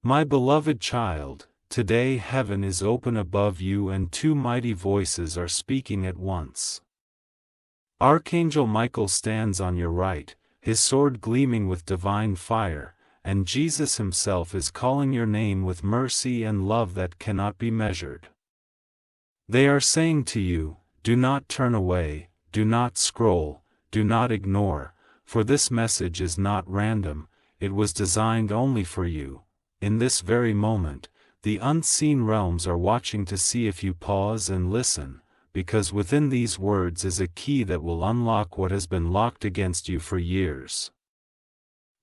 My beloved child, today heaven is open above you and two mighty voices are speaking at once. Archangel Michael stands on your right, his sword gleaming with divine fire, and Jesus himself is calling your name with mercy and love that cannot be measured. They are saying to you, do not turn away, do not scroll, do not ignore, for this message is not random, it was designed only for you. In this very moment, the unseen realms are watching to see if you pause and listen, because within these words is a key that will unlock what has been locked against you for years.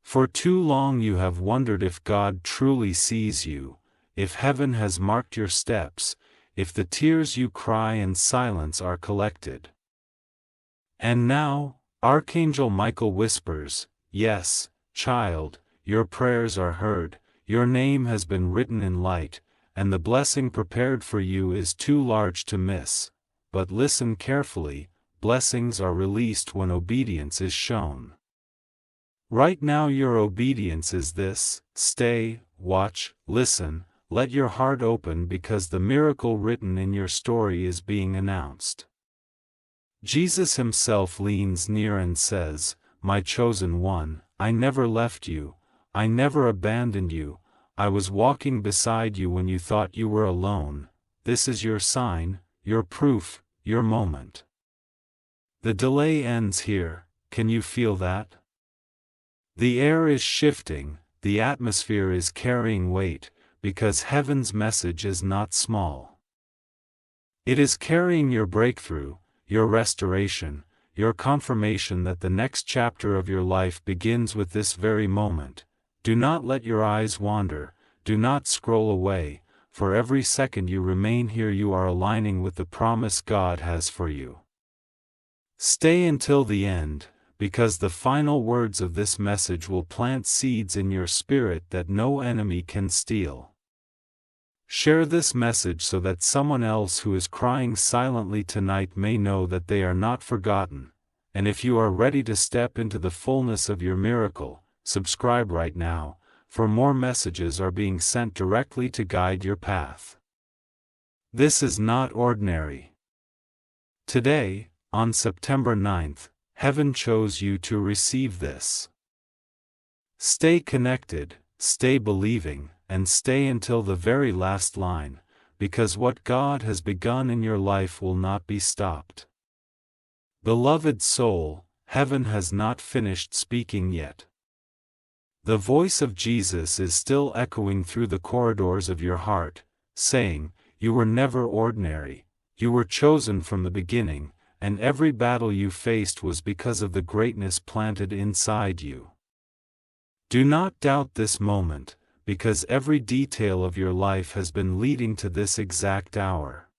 For too long you have wondered if God truly sees you, if heaven has marked your steps, if the tears you cry in silence are collected. And now, Archangel Michael whispers, yes, child, your prayers are heard, your name has been written in light, and the blessing prepared for you is too large to miss. But listen carefully, blessings are released when obedience is shown. Right now your obedience is this: stay, watch, listen, let your heart open because the miracle written in your story is being announced. Jesus himself leans near and says, my chosen one, I never left you, I never abandoned you, I was walking beside you when you thought you were alone. This is your sign, your proof, your moment. The delay ends here, can you feel that? The air is shifting, the atmosphere is carrying weight, because heaven's message is not small. It is carrying your breakthrough, your restoration, your confirmation that the next chapter of your life begins with this very moment. Do not let your eyes wander, do not scroll away, for every second you remain here you are aligning with the promise God has for you. Stay until the end, because the final words of this message will plant seeds in your spirit that no enemy can steal. Share this message so that someone else who is crying silently tonight may know that they are not forgotten, and if you are ready to step into the fullness of your miracle, subscribe right now, for more messages are being sent directly to guide your path. This is not ordinary. Today, on September 9th, heaven chose you to receive this. Stay connected, stay believing, and stay until the very last line, because what God has begun in your life will not be stopped. Beloved soul, heaven has not finished speaking yet. The voice of Jesus is still echoing through the corridors of your heart, saying, you were never ordinary, you were chosen from the beginning, and every battle you faced was because of the greatness planted inside you. Do not doubt this moment, because every detail of your life has been leading to this exact hour.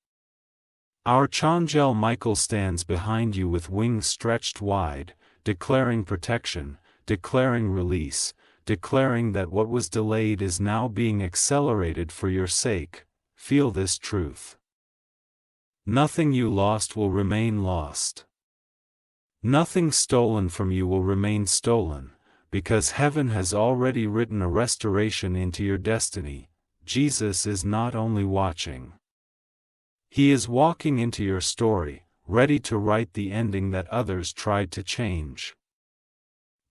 Archangel Michael stands behind you with wings stretched wide, declaring protection, declaring release, declaring that what was delayed is now being accelerated for your sake. Feel this truth. Nothing you lost will remain lost. Nothing stolen from you will remain stolen, because heaven has already written a restoration into your destiny. Jesus is not only watching. He is walking into your story, ready to write the ending that others tried to change.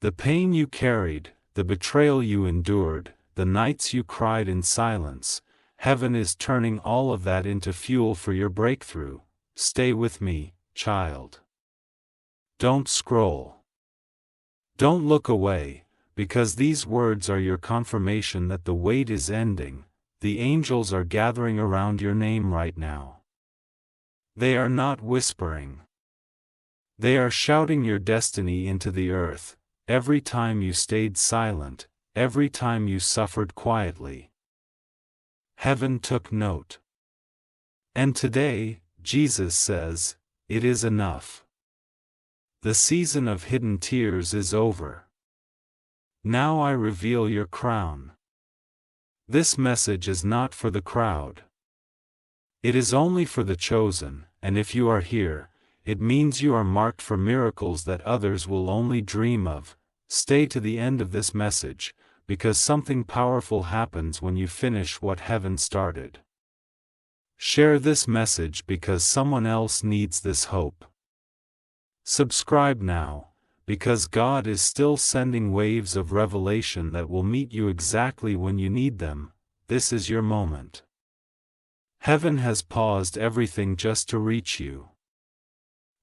The pain you carried, the betrayal you endured, the nights you cried in silence, heaven is turning all of that into fuel for your breakthrough. Stay with me, child. Don't scroll. Don't look away, because these words are your confirmation that the wait is ending. The angels are gathering around your name right now. They are not whispering. They are shouting your destiny into the earth. Every time you stayed silent, every time you suffered quietly, heaven took note. And today, Jesus says, it is enough. The season of hidden tears is over. Now I reveal your crown. This message is not for the crowd. It is only for the chosen, and if you are here, it means you are marked for miracles that others will only dream of. Stay to the end of this message, because something powerful happens when you finish what heaven started. Share this message because someone else needs this hope. Subscribe now, because God is still sending waves of revelation that will meet you exactly when you need them. This is your moment. Heaven has paused everything just to reach you.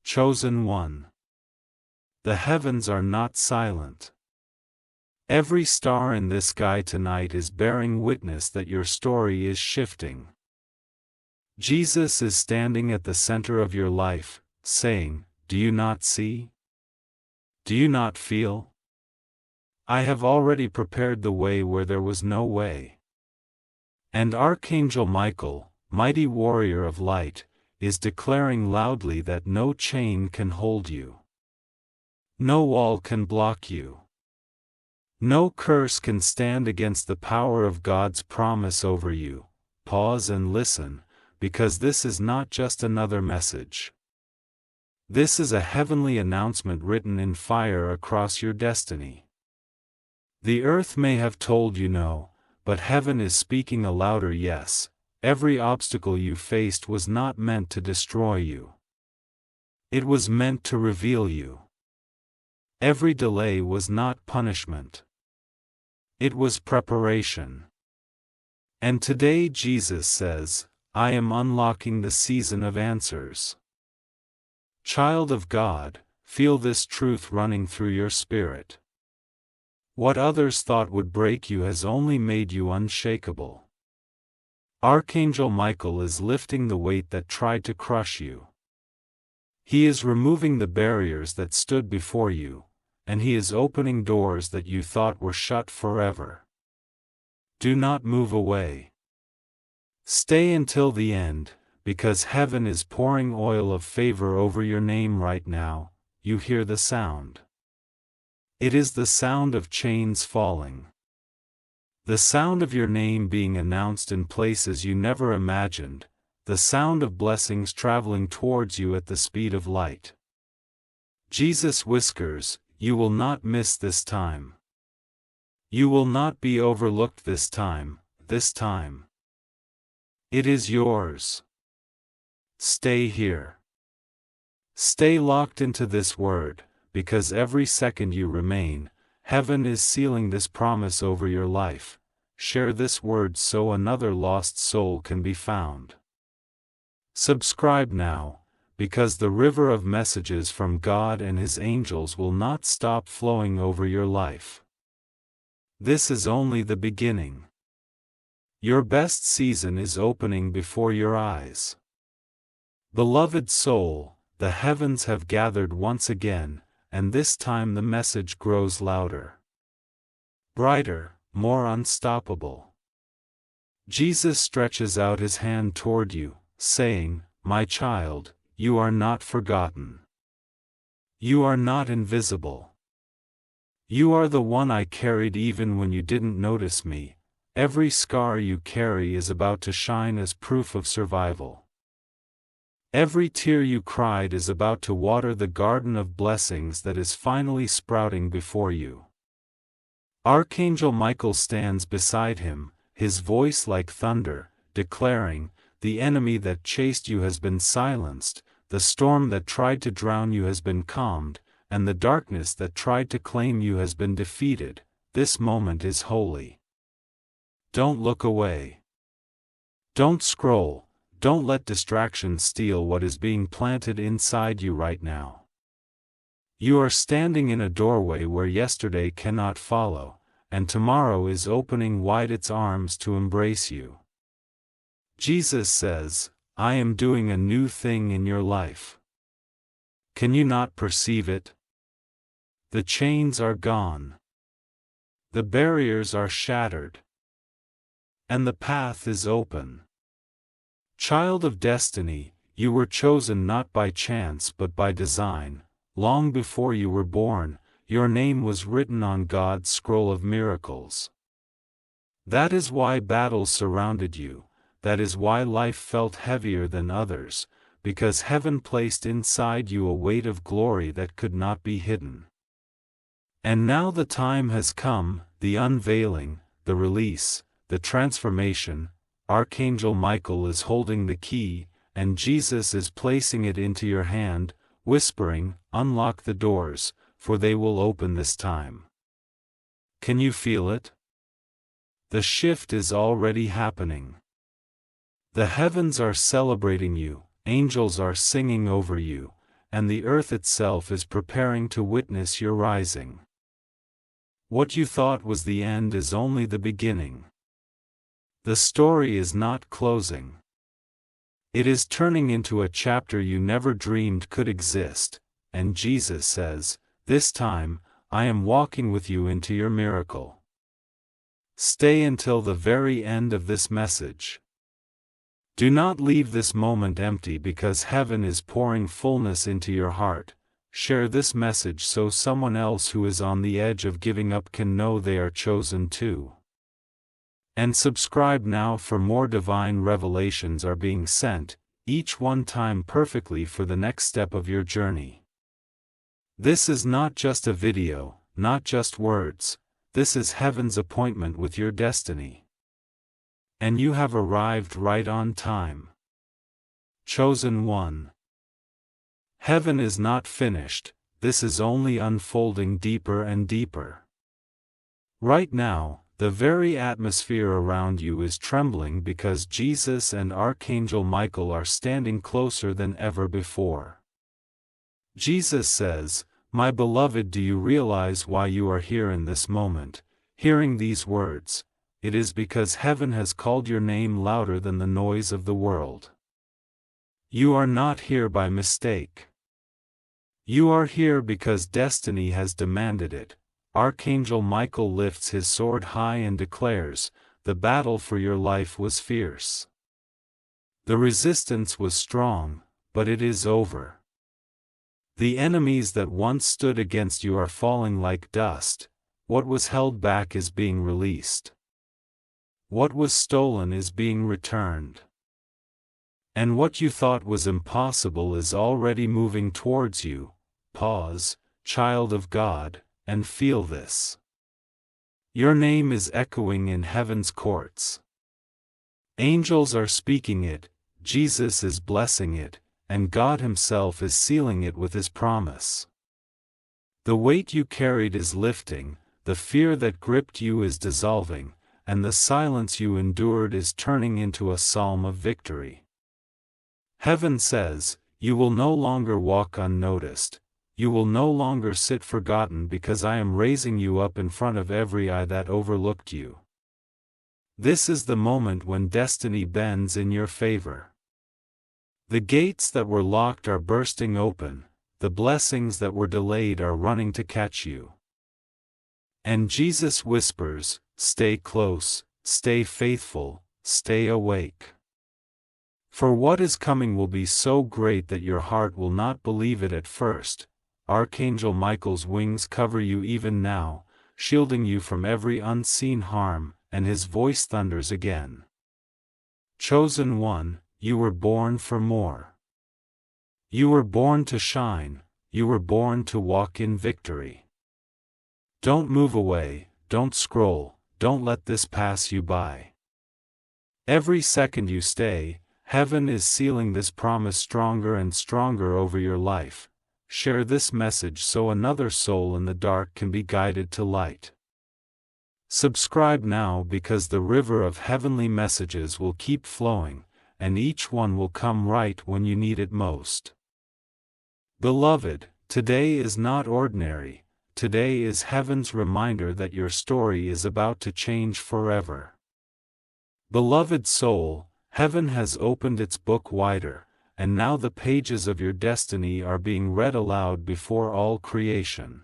Chosen one. The heavens are not silent. Every star in the sky tonight is bearing witness that your story is shifting. Jesus is standing at the center of your life, saying, "Do you not see? Do you not feel? I have already prepared the way where there was no way." And Archangel Michael, mighty warrior of light, is declaring loudly that no chain can hold you. No wall can block you. No curse can stand against the power of God's promise over you. Pause and listen, because this is not just another message. This is a heavenly announcement written in fire across your destiny. The earth may have told you no, but heaven is speaking a louder yes. Every obstacle you faced was not meant to destroy you. It was meant to reveal you. Every delay was not punishment. It was preparation. And today Jesus says, "I am unlocking the season of answers." Child of God, feel this truth running through your spirit. What others thought would break you has only made you unshakable. Archangel Michael is lifting the weight that tried to crush you. He is removing the barriers that stood before you, and he is opening doors that you thought were shut forever. Do not move away. Stay until the end, because heaven is pouring oil of favor over your name right now. You hear the sound. It is the sound of chains falling. The sound of your name being announced in places you never imagined, the sound of blessings traveling towards you at the speed of light. Jesus whispers, "You will not miss this time. You will not be overlooked this time, this time. It is yours. Stay here. Stay locked into this word, because every second you remain, heaven is sealing this promise over your life. Share this word so another lost soul can be found. Subscribe now, because the river of messages from God and His angels will not stop flowing over your life. This is only the beginning. Your best season is opening before your eyes. Beloved soul, the heavens have gathered once again, and this time the message grows louder. Brighter, more unstoppable. Jesus stretches out His hand toward you, saying, "My child, you are not forgotten. You are not invisible. You are the one I carried even when you didn't notice me. Every scar you carry is about to shine as proof of survival. Every tear you cried is about to water the garden of blessings that is finally sprouting before you." Archangel Michael stands beside him, his voice like thunder, declaring, "The enemy that chased you has been silenced, the storm that tried to drown you has been calmed, and the darkness that tried to claim you has been defeated. This moment is holy. Don't look away. Don't scroll. Don't let distractions steal what is being planted inside you right now. You are standing in a doorway where yesterday cannot follow, and tomorrow is opening wide its arms to embrace you. Jesus says, "I am doing a new thing in your life. Can you not perceive it? The chains are gone. The barriers are shattered. And the path is open." Child of destiny, you were chosen not by chance but by design. Long before you were born, your name was written on God's scroll of miracles. That is why battles surrounded you, that is why life felt heavier than others, because heaven placed inside you a weight of glory that could not be hidden. And now the time has come, the unveiling, the release, the transformation. Archangel Michael is holding the key, and Jesus is placing it into your hand, whispering, "Unlock the doors, for they will open this time." Can you feel it? The shift is already happening. The heavens are celebrating you, angels are singing over you, and the earth itself is preparing to witness your rising. What you thought was the end is only the beginning. The story is not closing. It is turning into a chapter you never dreamed could exist, and Jesus says, "This time, I am walking with you into your miracle." Stay until the very end of this message. Do not leave this moment empty because heaven is pouring fullness into your heart. Share this message so someone else who is on the edge of giving up can know they are chosen too. And subscribe now for more divine revelations are being sent, each one timed perfectly for the next step of your journey. This is not just a video, not just words, this is heaven's appointment with your destiny. And you have arrived right on time. Chosen one. Heaven is not finished, this is only unfolding deeper and deeper. Right now, the very atmosphere around you is trembling because Jesus and Archangel Michael are standing closer than ever before. Jesus says, "My beloved, do you realize why you are here in this moment, hearing these words? It is because heaven has called your name louder than the noise of the world. You are not here by mistake. You are here because destiny has demanded it." Archangel Michael lifts his sword high and declares, "The battle for your life was fierce. The resistance was strong, but it is over. The enemies that once stood against you are falling like dust. What was held back is being released. What was stolen is being returned. And what you thought was impossible is already moving towards you." Pause, child of God, and feel this. Your name is echoing in heaven's courts. Angels are speaking it, Jesus is blessing it, and God Himself is sealing it with His promise. The weight you carried is lifting, the fear that gripped you is dissolving, and the silence you endured is turning into a psalm of victory. Heaven says, "You will no longer walk unnoticed. You will no longer sit forgotten because I am raising you up in front of every eye that overlooked you." This is the moment when destiny bends in your favor. The gates that were locked are bursting open, the blessings that were delayed are running to catch you. And Jesus whispers, "Stay close, stay faithful, stay awake. For what is coming will be so great that your heart will not believe it at first." Archangel Michael's wings cover you even now, shielding you from every unseen harm, and his voice thunders again. Chosen one, you were born for more. You were born to shine, you were born to walk in victory. Don't move away, don't scroll, don't let this pass you by. Every second you stay, heaven is sealing this promise stronger and stronger over your life. Share this message so another soul in the dark can be guided to light. Subscribe now because the river of heavenly messages will keep flowing, and each one will come right when you need it most. Beloved, today is not ordinary, today is heaven's reminder that your story is about to change forever. Beloved soul, heaven has opened its book wider, and now the pages of your destiny are being read aloud before all creation.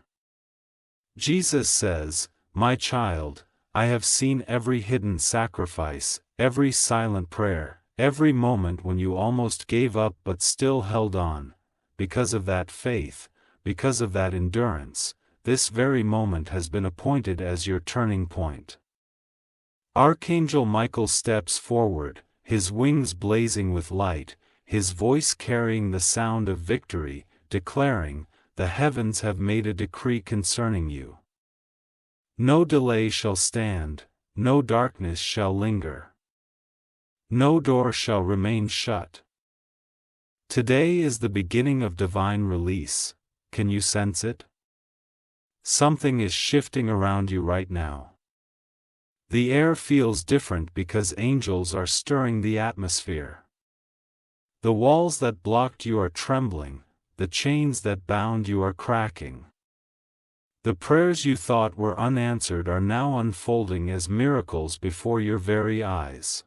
Jesus says, "My child, I have seen every hidden sacrifice, every silent prayer, every moment when you almost gave up but still held on. Because of that faith, because of that endurance, this very moment has been appointed as your turning point." Archangel Michael steps forward, his wings blazing with light, his voice carrying the sound of victory, declaring, "The heavens have made a decree concerning you. No delay shall stand, no darkness shall linger. No door shall remain shut. Today is the beginning of divine release. Can you sense it? Something is shifting around you right now. The air feels different because angels are stirring the atmosphere. The walls that blocked you are trembling, the chains that bound you are cracking. The prayers you thought were unanswered are now unfolding as miracles before your very eyes.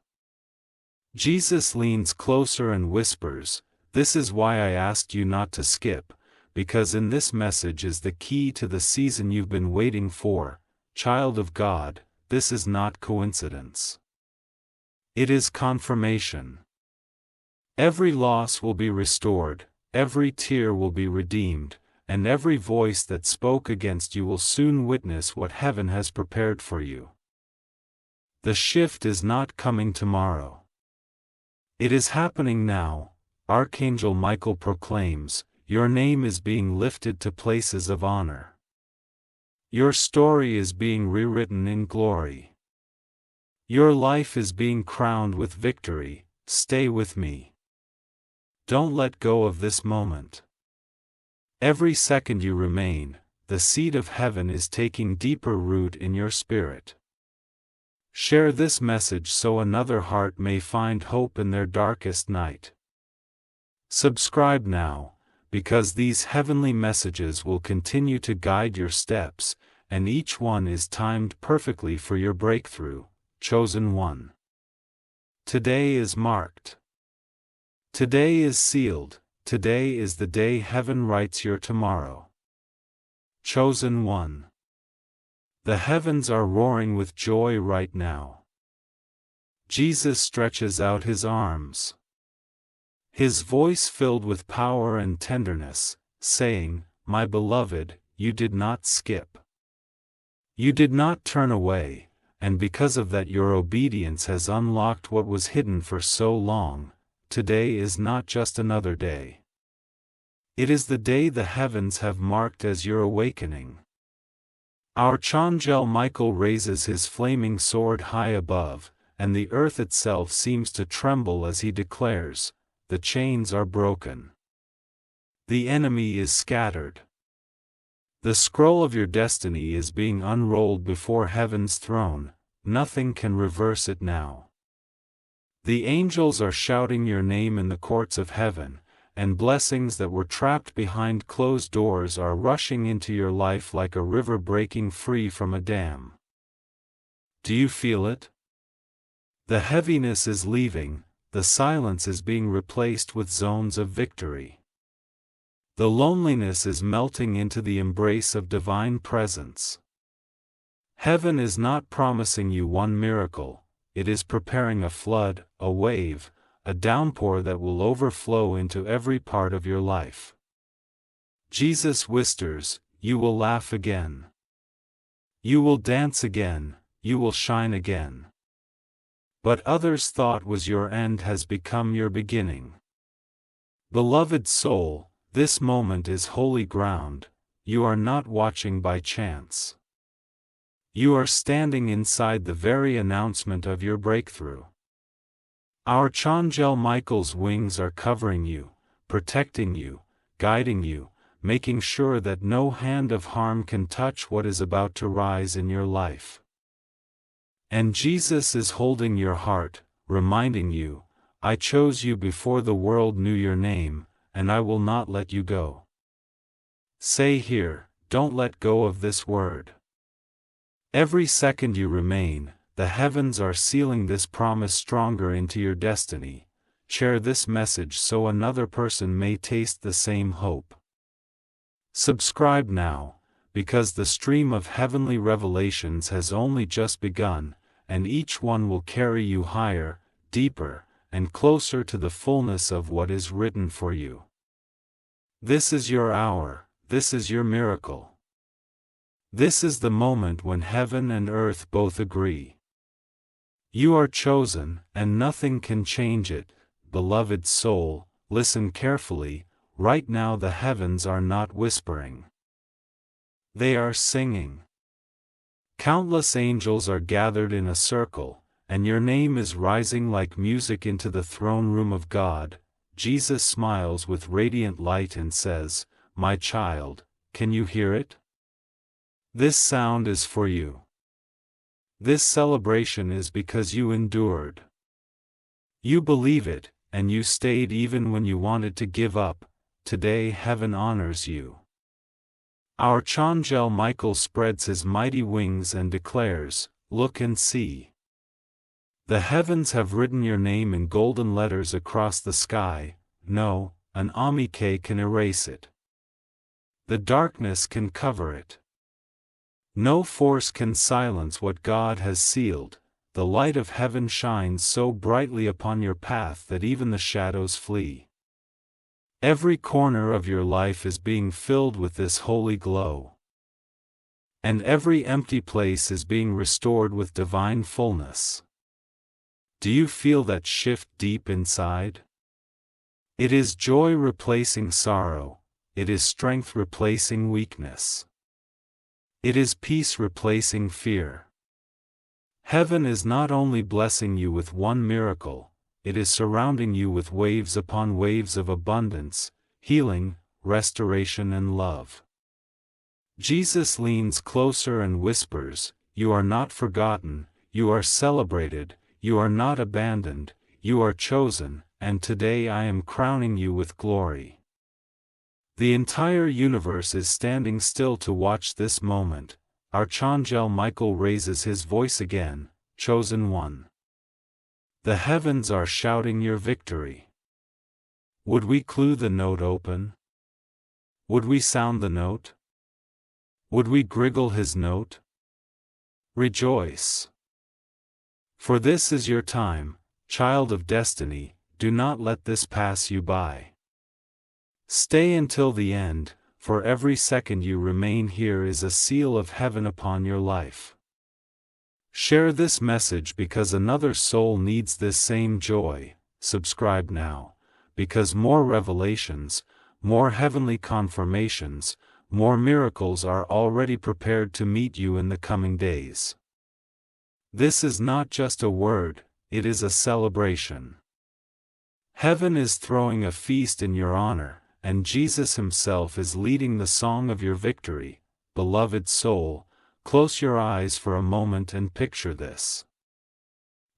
Jesus leans closer and whispers, "This is why I asked you not to skip, because in this message is the key to the season you've been waiting for, child of God. This is not coincidence. It is confirmation. Every loss will be restored, every tear will be redeemed, and every voice that spoke against you will soon witness what heaven has prepared for you. The shift is not coming tomorrow. It is happening now." Archangel Michael proclaims, "Your name is being lifted to places of honor. Your story is being rewritten in glory. Your life is being crowned with victory. Stay with me. Don't let go of this moment. Every second you remain, the seed of heaven is taking deeper root in your spirit." Share this message so another heart may find hope in their darkest night. Subscribe now, because these heavenly messages will continue to guide your steps, and each one is timed perfectly for your breakthrough, chosen one. Today is marked. Today is sealed. Today is the day heaven writes your tomorrow. Chosen one. The heavens are roaring with joy right now. Jesus stretches out his arms. His voice filled with power and tenderness, saying, "My beloved, you did not skip. You did not turn away, and because of that your obedience has unlocked what was hidden for so long. Today is not just another day. It is the day the heavens have marked as your awakening." Archangel Michael raises his flaming sword high above, and the earth itself seems to tremble as he declares, "The chains are broken. The enemy is scattered. The scroll of your destiny is being unrolled before heaven's throne. Nothing can reverse it now." The angels are shouting your name in the courts of heaven, and blessings that were trapped behind closed doors are rushing into your life like a river breaking free from a dam. Do you feel it? The heaviness is leaving, the silence is being replaced with zones of victory. The loneliness is melting into the embrace of divine presence. Heaven is not promising you one miracle, it is preparing a flood, a wave, a downpour that will overflow into every part of your life. Jesus whispers, "You will laugh again. You will dance again, you will shine again. What others thought was your end has become your beginning." Beloved soul, this moment is holy ground. You are not watching by chance. You are standing inside the very announcement of your breakthrough. Archangel Michael's wings are covering you, protecting you, guiding you, making sure that no hand of harm can touch what is about to rise in your life. And Jesus is holding your heart, reminding you, "I chose you before the world knew your name, and I will not let you go." Say here, don't let go of this word. Every second you remain, the heavens are sealing this promise stronger into your destiny. Share this message so another person may taste the same hope. Subscribe now, because the stream of heavenly revelations has only just begun, and each one will carry you higher, deeper, and closer to the fullness of what is written for you. This is your hour, this is your miracle. This is the moment when heaven and earth both agree. You are chosen, and nothing can change it. Beloved soul, listen carefully. Right now the heavens are not whispering. They are singing. Countless angels are gathered in a circle, and your name is rising like music into the throne room of God. Jesus smiles with radiant light and says, "My child, can you hear it? This sound is for you. This celebration is because you endured. You believe it, and you stayed even when you wanted to give up. Today heaven honors you." Archangel Michael spreads his mighty wings and declares, "Look and see. The heavens have written your name in golden letters across the sky. No, an omike can erase it. The darkness can cover it. No force can silence what God has sealed. The light of heaven shines so brightly upon your path that even the shadows flee. Every corner of your life is being filled with this holy glow. And every empty place is being restored with divine fullness. Do you feel that shift deep inside? It is joy replacing sorrow. It is strength replacing weakness. It is peace replacing fear. Heaven is not only blessing you with one miracle, it is surrounding you with waves upon waves of abundance, healing, restoration and love. Jesus leans closer and whispers, "You are not forgotten, you are celebrated, you are not abandoned, you are chosen, and today I am crowning you with glory." The entire universe is standing still to watch this moment. Archangel Michael raises his voice again, "Chosen one." The heavens are shouting your victory. Would we clue the note open? Would we sound the note? Would we griggle his note? Rejoice. For this is your time, child of destiny. Do not let this pass you by. Stay until the end, for every second you remain here is a seal of heaven upon your life. Share this message because another soul needs this same joy. Subscribe now, because more revelations, more heavenly confirmations, more miracles are already prepared to meet you in the coming days. This is not just a word, it is a celebration. Heaven is throwing a feast in your honor, and Jesus himself is leading the song of your victory. Beloved soul, close your eyes for a moment and picture this.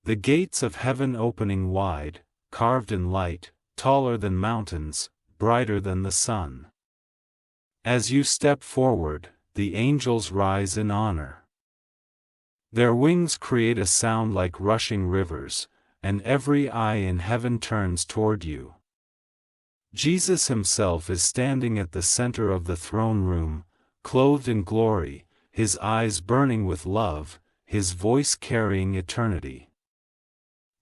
The gates of heaven opening wide, carved in light, taller than mountains, brighter than the sun. As you step forward, the angels rise in honor. Their wings create a sound like rushing rivers, and every eye in heaven turns toward you. Jesus himself is standing at the center of the throne room, clothed in glory, his eyes burning with love, his voice carrying eternity.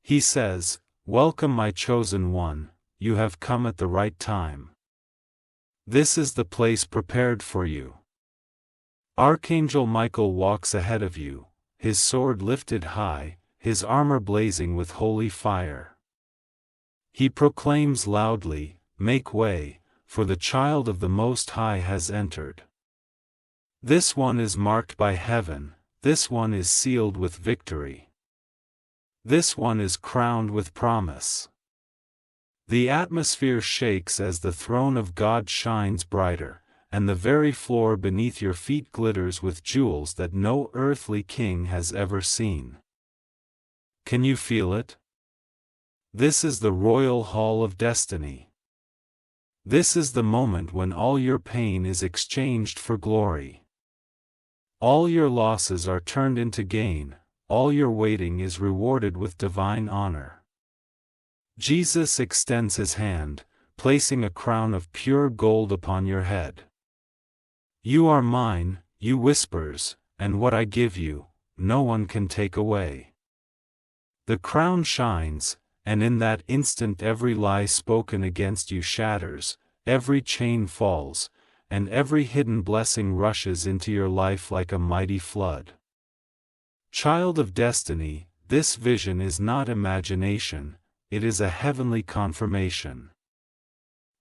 He says, "Welcome my chosen one, you have come at the right time. This is the place prepared for you." Archangel Michael walks ahead of you, his sword lifted high, his armor blazing with holy fire. He proclaims loudly, "Make way, for the child of the Most High has entered. This one is marked by heaven, this one is sealed with victory. This one is crowned with promise." The atmosphere shakes as the throne of God shines brighter, and the very floor beneath your feet glitters with jewels that no earthly king has ever seen. Can you feel it? This is the royal hall of destiny. This is the moment when all your pain is exchanged for glory. All your losses are turned into gain, all your waiting is rewarded with divine honor. Jesus extends his hand, placing a crown of pure gold upon your head. "You are mine," you whispers, "and what I give you, no one can take away." The crown shines, and in that instant every lie spoken against you shatters, every chain falls, and every hidden blessing rushes into your life like a mighty flood. Child of destiny, this vision is not imagination, it is a heavenly confirmation.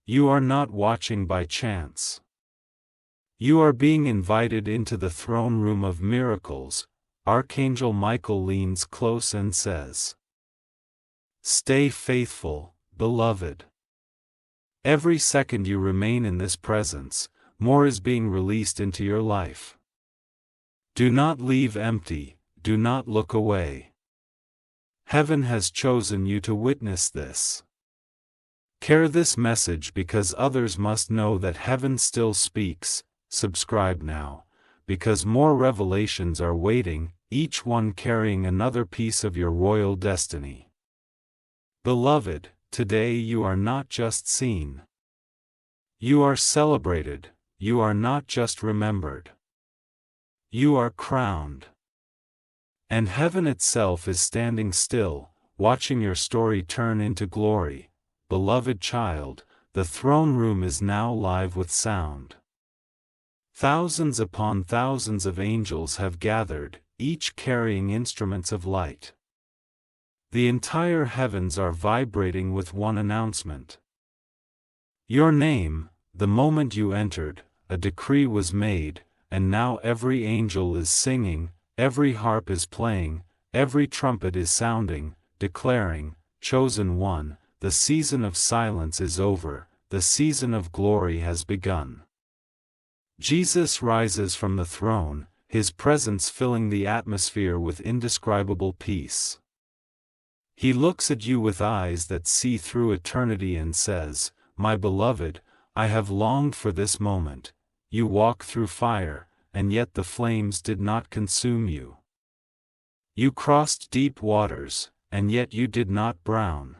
You are not watching by chance. You are being invited into the throne room of miracles, Archangel Michael leans close and says, "Stay faithful, beloved. Every second you remain in this presence, more is being released into your life. Do not leave empty, do not look away. Heaven has chosen you to witness this. Carry this message because others must know that heaven still speaks." Subscribe now, because more revelations are waiting, each one carrying another piece of your royal destiny. Beloved, today you are not just seen. You are celebrated, you are not just remembered. You are crowned. And heaven itself is standing still, watching your story turn into glory. Beloved child, the throne room is now live with sound. Thousands upon thousands of angels have gathered, each carrying instruments of light. The entire heavens are vibrating with one announcement. Your name, the moment you entered, a decree was made, and now every angel is singing, every harp is playing, every trumpet is sounding, declaring, "Chosen one, the season of silence is over, the season of glory has begun." Jesus rises from the throne, his presence filling the atmosphere with indescribable peace. He looks at you with eyes that see through eternity and says, "My beloved, I have longed for this moment. You walk through fire, and yet the flames did not consume you. You crossed deep waters, and yet you did not drown.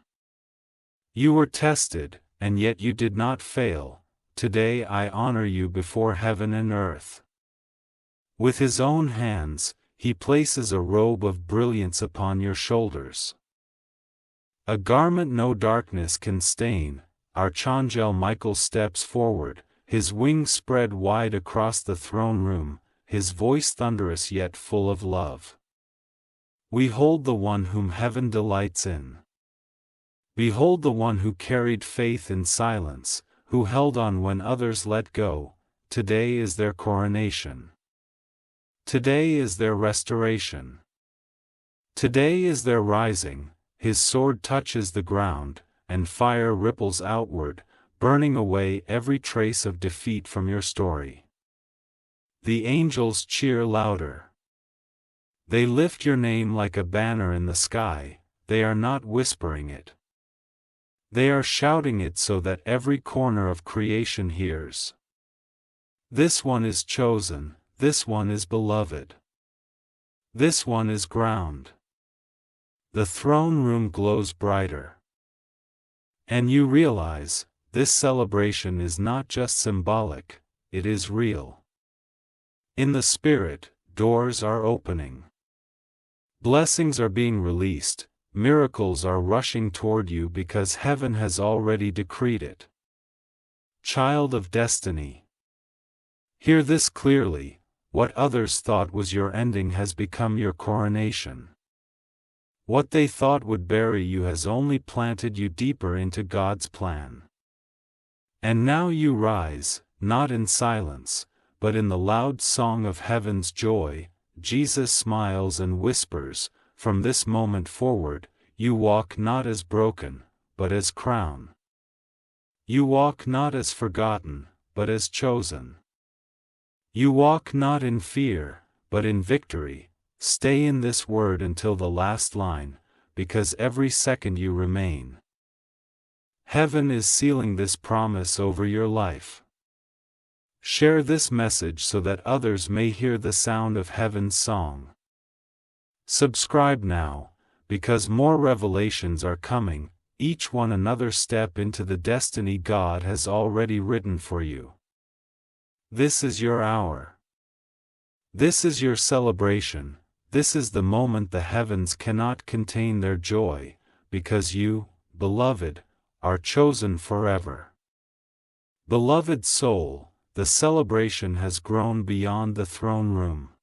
You were tested, and yet you did not fail. Today I honor you before heaven and earth." With his own hands, he places a robe of brilliance upon your shoulders. A garment no darkness can stain. Archangel Michael steps forward, his wings spread wide across the throne room, his voice thunderous yet full of love. "We hold the one whom heaven delights in. Behold the one who carried faith in silence, who held on when others let go. Today is their coronation. Today is their restoration. Today is their rising." His sword touches the ground, and fire ripples outward, burning away every trace of defeat from your story. The angels cheer louder. They lift your name like a banner in the sky. They are not whispering it. They are shouting it so that every corner of creation hears. This one is chosen, this one is beloved. This one is crowned. The throne room glows brighter. And you realize, this celebration is not just symbolic, it is real. In the spirit, doors are opening. Blessings are being released. Miracles are rushing toward you because heaven has already decreed it. Child of destiny. Hear this clearly, what others thought was your ending has become your coronation. What they thought would bury you has only planted you deeper into God's plan. And now you rise, not in silence, but in the loud song of heaven's joy. Jesus smiles and whispers, "From this moment forward, you walk not as broken, but as crowned. You walk not as forgotten, but as chosen. You walk not in fear, but in victory." Stay in this word until the last line, because every second you remain. Heaven is sealing this promise over your life. Share this message so that others may hear the sound of heaven's song. Subscribe now, because more revelations are coming, each one another step into the destiny God has already written for you. This is your hour. This is your celebration. This is the moment the heavens cannot contain their joy, because you, beloved, are chosen forever. Beloved soul, the celebration has grown beyond the throne room.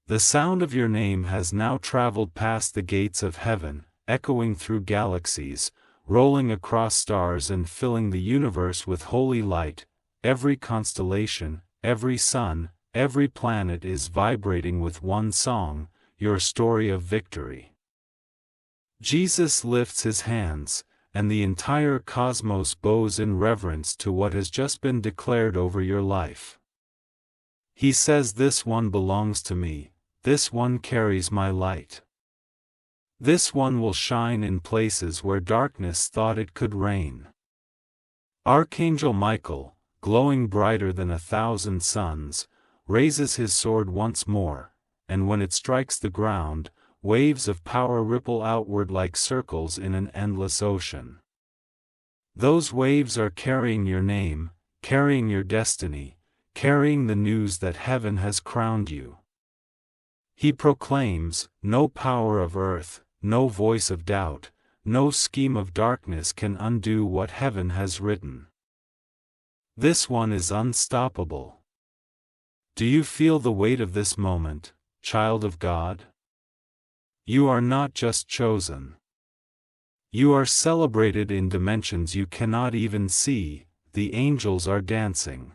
The sound of your name has now traveled past the gates of heaven, echoing through galaxies, rolling across stars and filling the universe with holy light. Every constellation, every sun, every planet is vibrating with one song, your story of victory. Jesus lifts his hands, and the entire cosmos bows in reverence to what has just been declared over your life. He says, "This one belongs to me, this one carries my light. This one will shine in places where darkness thought it could reign." Archangel Michael, glowing brighter than 1,000 suns, raises his sword once more, and when it strikes the ground, waves of power ripple outward like circles in an endless ocean. Those waves are carrying your name, carrying your destiny, carrying the news that heaven has crowned you. He proclaims, "No power of earth, no voice of doubt, no scheme of darkness can undo what heaven has written." This one is unstoppable. Do you feel the weight of this moment, child of God? You are not just chosen. You are celebrated in dimensions you cannot even see. The angels are dancing.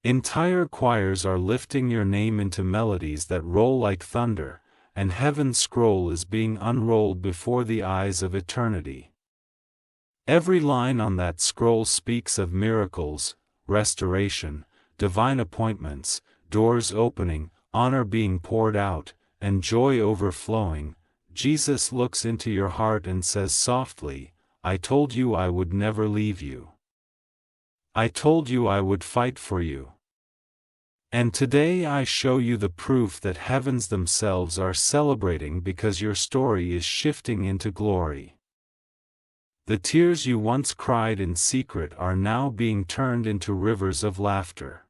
Entire choirs are lifting your name into melodies that roll like thunder, and heaven's scroll is being unrolled before the eyes of eternity. Every line on that scroll speaks of miracles, restoration, divine appointments, doors opening, honor being poured out, and joy overflowing. Jesus looks into your heart and says softly, "I told you I would never leave you. I told you I would fight for you. And today I show you the proof that heavens themselves are celebrating because your story is shifting into glory. The tears you once cried in secret are now being turned into rivers of laughter.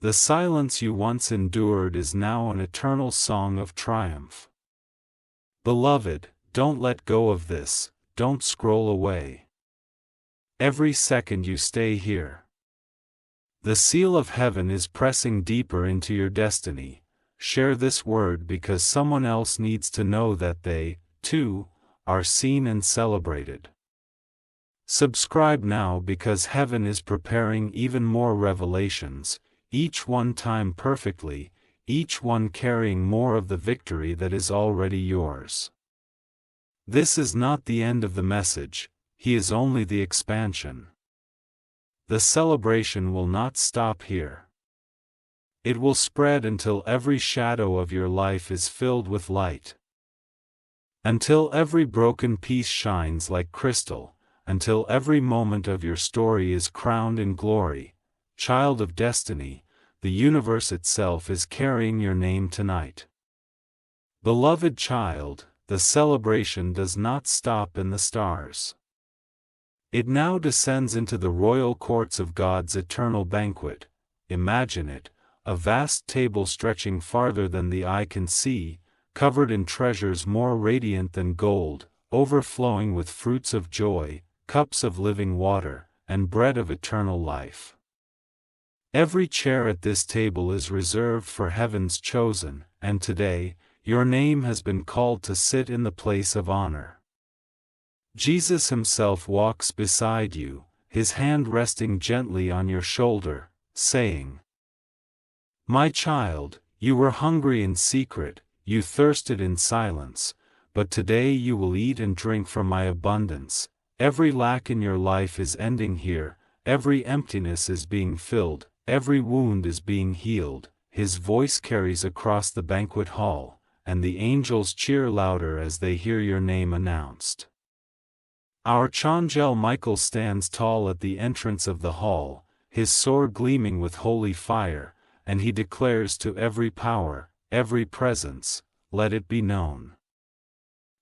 The silence you once endured is now an eternal song of triumph. Beloved, don't let go of this, don't scroll away. Every second you stay here. The seal of heaven is pressing deeper into your destiny. Share this word because someone else needs to know that they, too, are seen and celebrated. Subscribe now because heaven is preparing even more revelations, each one timed perfectly, each one carrying more of the victory that is already yours. This is not the end of the message, he is only the expansion. The celebration will not stop here. It will spread until every shadow of your life is filled with light. Until every broken piece shines like crystal, until every moment of your story is crowned in glory. Child of destiny, the universe itself is carrying your name tonight. Beloved child, the celebration does not stop in the stars. It now descends into the royal courts of God's eternal banquet. Imagine it, a vast table stretching farther than the eye can see, covered in treasures more radiant than gold, overflowing with fruits of joy, cups of living water, and bread of eternal life. Every chair at this table is reserved for heaven's chosen, and today, your name has been called to sit in the place of honor. Jesus himself walks beside you, his hand resting gently on your shoulder, saying, "My child, you were hungry in secret, you thirsted in silence, but today you will eat and drink from my abundance. Every lack in your life is ending here, every emptiness is being filled, every wound is being healed." His voice carries across the banquet hall, and the angels cheer louder as they hear your name announced. Archangel Michael stands tall at the entrance of the hall, his sword gleaming with holy fire, and he declares to every power, every presence, "Let it be known.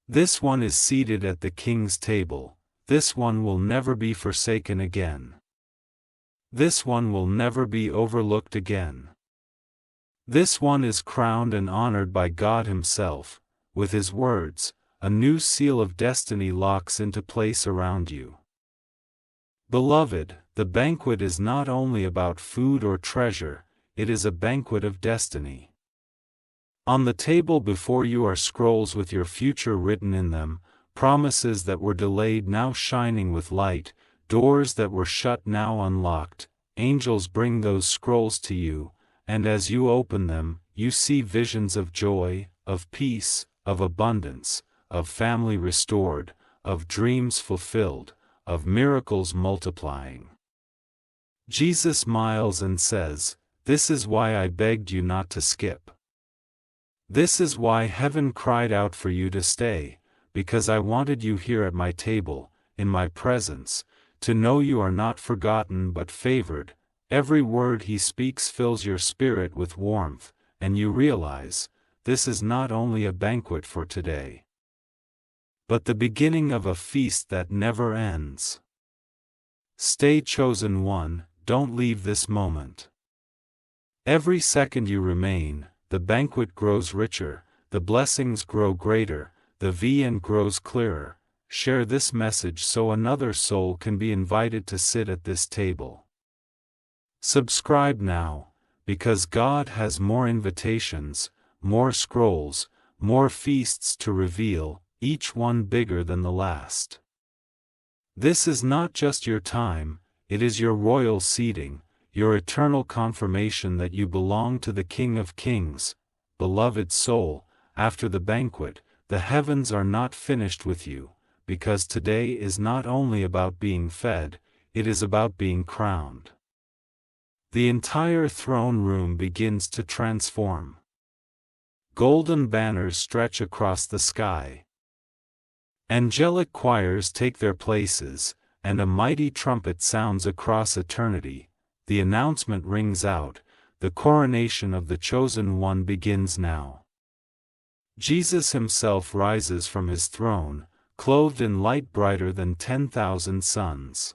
This one is seated at the king's table, this one will never be forsaken again. This one will never be overlooked again. This one is crowned and honored by God himself." With his words, a new seal of destiny locks into place around you. Beloved, the banquet is not only about food or treasure, it is a banquet of destiny. On the table before you are scrolls with your future written in them, promises that were delayed now shining with light, doors that were shut now unlocked. Angels bring those scrolls to you, and as you open them, you see visions of joy, of peace, of abundance, of family restored, of dreams fulfilled, of miracles multiplying. Jesus smiles and says, "This is why I begged you not to skip. This is why heaven cried out for you to stay, because I wanted you here at my table, in my presence, to know you are not forgotten but favored." Every word he speaks fills your spirit with warmth, and you realize, this is not only a banquet for today, but the beginning of a feast that never ends. Stay, chosen one, don't leave this moment. Every second you remain, the banquet grows richer, the blessings grow greater, the viand grows clearer. Share this message so another soul can be invited to sit at this table. Subscribe now, because God has more invitations, more scrolls, more feasts to reveal, each one bigger than the last. This is not just your time, it is your royal seating, your eternal confirmation that you belong to the King of Kings. Beloved soul, after the banquet, the heavens are not finished with you, because today is not only about being fed, it is about being crowned. The entire throne room begins to transform. Golden banners stretch across the sky. Angelic choirs take their places, and a mighty trumpet sounds across eternity. The announcement rings out, the coronation of the chosen one begins now. Jesus himself rises from his throne, clothed in light brighter than 10,000 suns.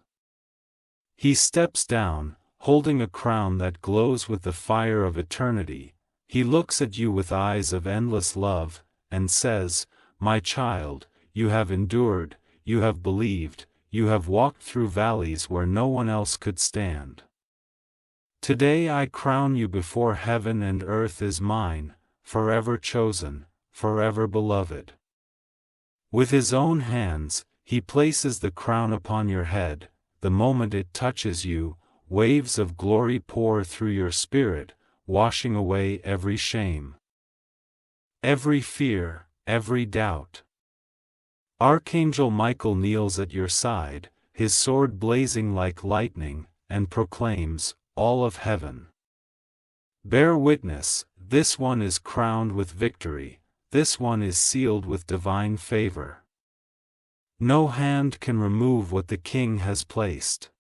He steps down, holding a crown that glows with the fire of eternity. He looks at you with eyes of endless love, and says, "My child, you have endured, you have believed, you have walked through valleys where no one else could stand. Today I crown you before heaven and earth is mine, forever chosen, forever beloved." With his own hands, he places the crown upon your head. The moment it touches you, waves of glory pour through your spirit, washing away every shame, every fear, every doubt. Archangel Michael kneels at your side, his sword blazing like lightning, and proclaims, "All of heaven, bear witness, this one is crowned with victory, this one is sealed with divine favor. No hand can remove what the King has placed.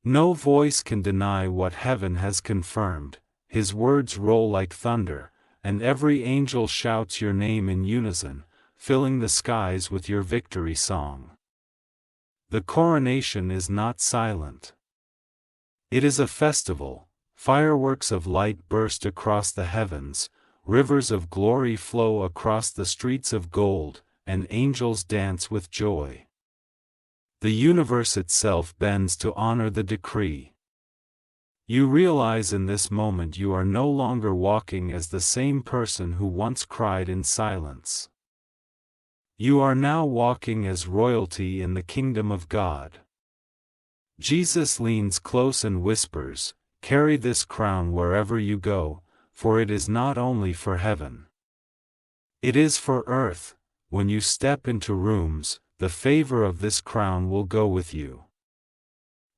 No voice can deny what heaven has confirmed." His words roll like thunder, and every angel shouts your name in unison, filling the skies with your victory song. The coronation is not silent. It is a festival. Fireworks of light burst across the heavens, rivers of glory flow across the streets of gold, and angels dance with joy. The universe itself bends to honor the decree. You realize in this moment you are no longer walking as the same person who once cried in silence. You are now walking as royalty in the kingdom of God. Jesus leans close and whispers, "Carry this crown wherever you go, for it is not only for heaven. It is for earth. When you step into rooms, the favor of this crown will go with you.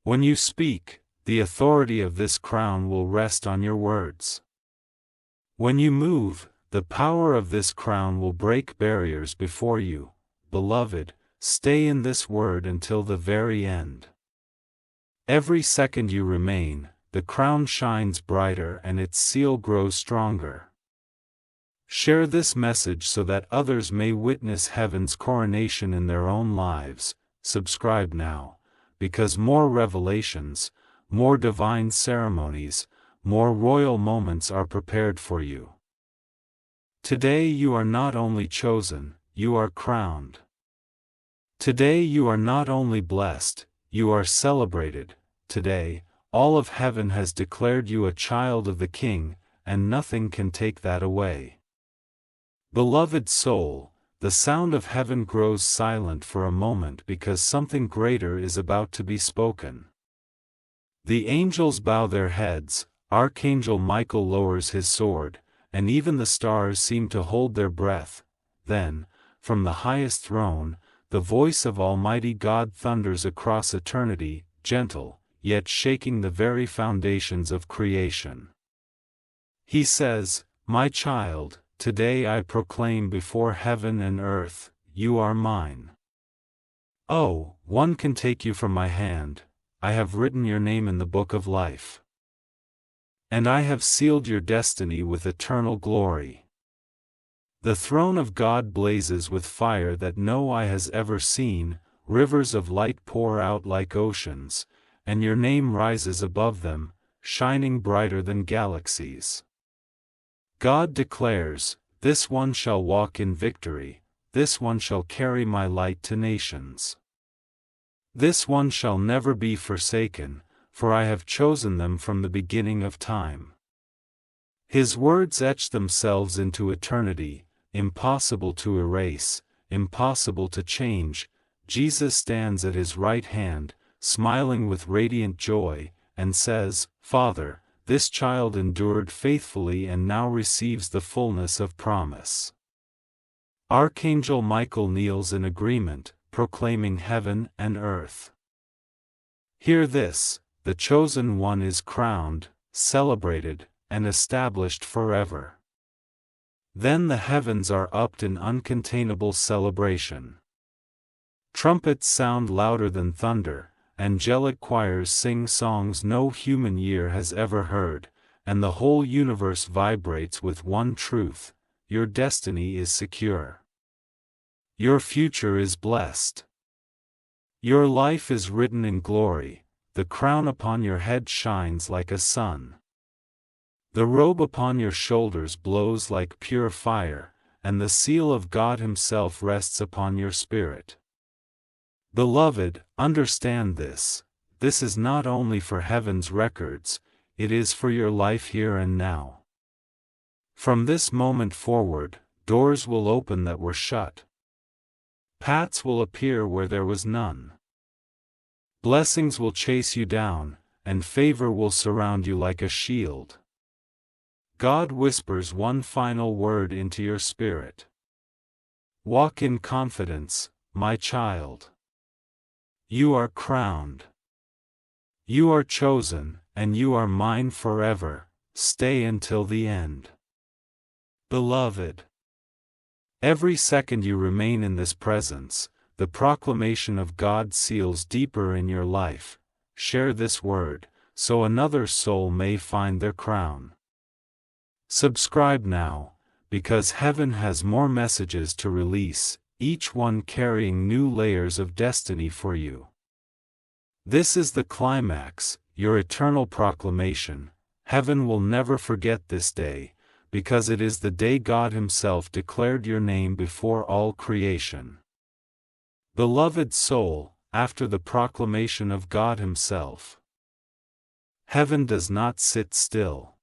When you speak, the authority of this crown will rest on your words. When you move, the power of this crown will break barriers before you." Beloved, stay in this word until the very end. Every second you remain, the crown shines brighter and its seal grows stronger. Share this message so that others may witness heaven's coronation in their own lives. Subscribe now, because more revelations, more divine ceremonies, more royal moments are prepared for you. Today you are not only chosen, you are crowned. Today you are not only blessed, you are celebrated. Today, all of heaven has declared you a child of the King, and nothing can take that away. Beloved soul, the sound of heaven grows silent for a moment because something greater is about to be spoken. The angels bow their heads, Archangel Michael lowers his sword, and even the stars seem to hold their breath. Then, from the highest throne, the voice of Almighty God thunders across eternity, gentle, yet shaking the very foundations of creation. He says, "My child, today I proclaim before heaven and earth, you are mine. Oh, one can take you from my hand, I have written your name in the book of life. And I have sealed your destiny with eternal glory. The throne of God blazes with fire that no eye has ever seen, rivers of light pour out like oceans, and your name rises above them, shining brighter than galaxies. God declares, this one shall walk in victory, this one shall carry my light to nations. This one shall never be forsaken, for I have chosen them from the beginning of time." His words etch themselves into eternity, impossible to erase, impossible to change. Jesus stands at his right hand, smiling with radiant joy, and says, "Father, this child endured faithfully and now receives the fullness of promise." Archangel Michael kneels in agreement, proclaiming heaven and earth. Hear this, the chosen one is crowned, celebrated, and established forever. Then the heavens are upped in uncontainable celebration. Trumpets sound louder than thunder, angelic choirs sing songs no human ear has ever heard, and the whole universe vibrates with one truth: your destiny is secure. Your future is blessed. Your life is written in glory, the crown upon your head shines like a sun. The robe upon your shoulders glows like pure fire, and the seal of God Himself rests upon your spirit. Beloved, understand this: this is not only for heaven's records, it is for your life here and now. From this moment forward, doors will open that were shut. Paths will appear where there was none. Blessings will chase you down, and favor will surround you like a shield. God whispers one final word into your spirit. Walk in confidence, my child. You are crowned. You are chosen, and you are mine forever. Stay until the end. Beloved, every second you remain in this presence, the proclamation of God seals deeper in your life. Share this word, so another soul may find their crown. Subscribe now, because heaven has more messages to release, each one carrying new layers of destiny for you. This is the climax, your eternal proclamation. Heaven will never forget this day, because it is the day God Himself declared your name before all creation. Beloved soul, after the proclamation of God Himself, heaven does not sit still.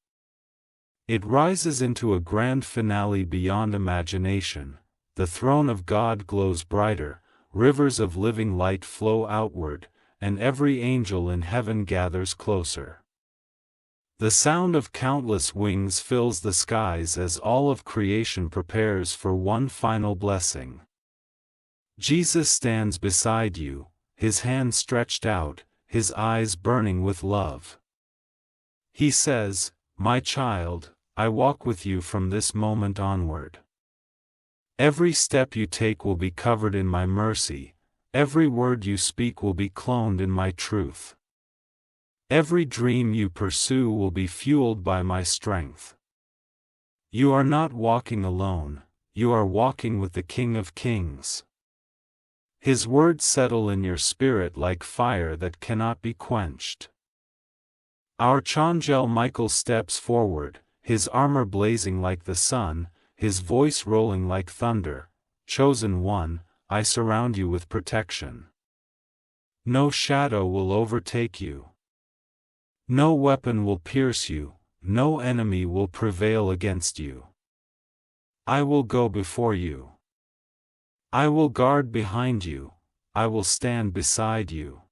It rises into a grand finale beyond imagination. The throne of God glows brighter, rivers of living light flow outward, and every angel in heaven gathers closer. The sound of countless wings fills the skies as all of creation prepares for one final blessing. Jesus stands beside you, His hand stretched out, His eyes burning with love. He says, "My child, I walk with you from this moment onward. Every step you take will be covered in my mercy, every word you speak will be cloned in my truth. Every dream you pursue will be fueled by my strength. You are not walking alone, you are walking with the King of Kings. His words settle in your spirit like fire that cannot be quenched." Archangel Michael steps forward, his armor blazing like the sun, his voice rolling like thunder. "Chosen one, I surround you with protection. No shadow will overtake you. No weapon will pierce you, no enemy will prevail against you. I will go before you. I will guard behind you, I will stand beside you.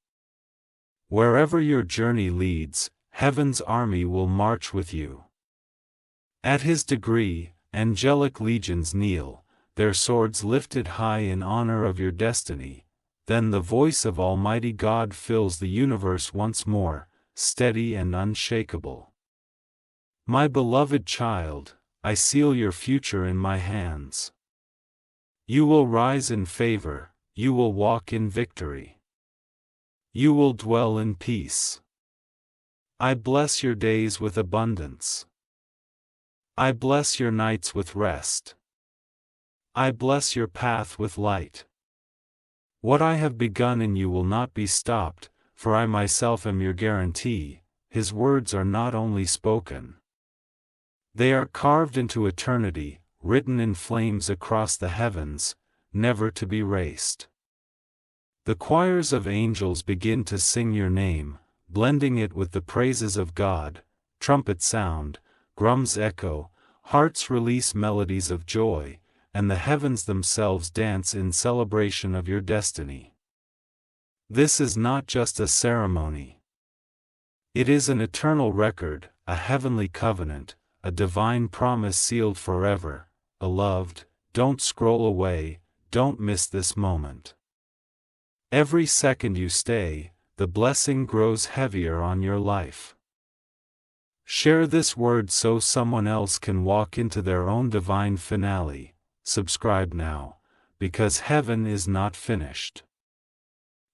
Wherever your journey leads, heaven's army will march with you. At his degree, angelic legions kneel, their swords lifted high in honor of your destiny. Then the voice of Almighty God fills the universe once more, steady and unshakable. My beloved child, I seal your future in my hands. You will rise in favor, you will walk in victory. You will dwell in peace. I bless your days with abundance. I bless your nights with rest. I bless your path with light. What I have begun in you will not be stopped, for I myself am your guarantee. His words are not only spoken. They are carved into eternity, written in flames across the heavens, never to be erased. The choirs of angels begin to sing your name, blending it with the praises of God. Trumpets sound, drums echo, hearts release melodies of joy, and the heavens themselves dance in celebration of your destiny. This is not just a ceremony. It is an eternal record, a heavenly covenant, a divine promise sealed forever. Beloved, don't scroll away, don't miss this moment. Every second you stay, the blessing grows heavier on your life. Share this word so someone else can walk into their own divine finale. Subscribe now, because heaven is not finished.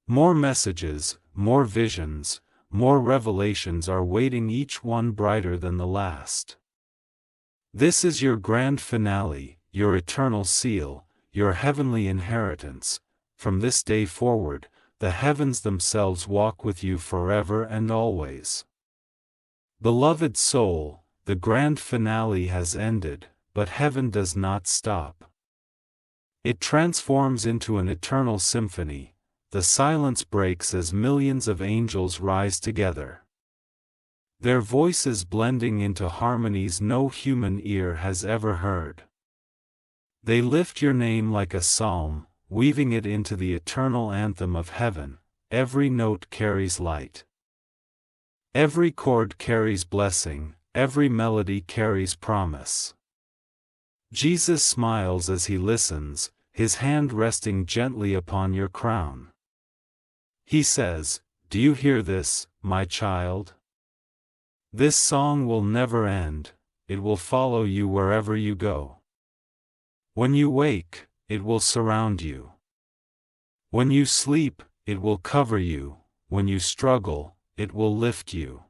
More messages, more visions, more revelations are waiting, each one brighter than the last. This is your grand finale, your eternal seal, your heavenly inheritance. From this day forward, the heavens themselves walk with you forever and always. Beloved soul, the grand finale has ended, but heaven does not stop. It transforms into an eternal symphony. The silence breaks as millions of angels rise together. Their voices blending into harmonies no human ear has ever heard. They lift your name like a psalm, weaving it into the eternal anthem of heaven. Every note carries light. Every chord carries blessing, every melody carries promise. Jesus smiles as he listens, his hand resting gently upon your crown. He says, "Do you hear this, my child? This song will never end, it will follow you wherever you go. When you wake, it will surround you. When you sleep, it will cover you. When you struggle, it will lift you.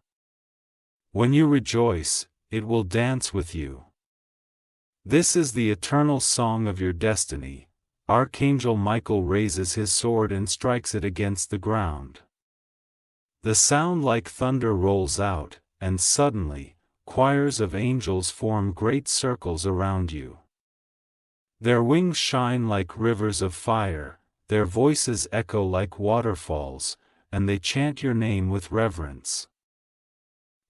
When you rejoice, it will dance with you." This is the eternal song of your destiny. Archangel Michael raises his sword and strikes it against the ground. The sound like thunder rolls out, and suddenly, choirs of angels form great circles around you. Their wings shine like rivers of fire, their voices echo like waterfalls, and they chant your name with reverence,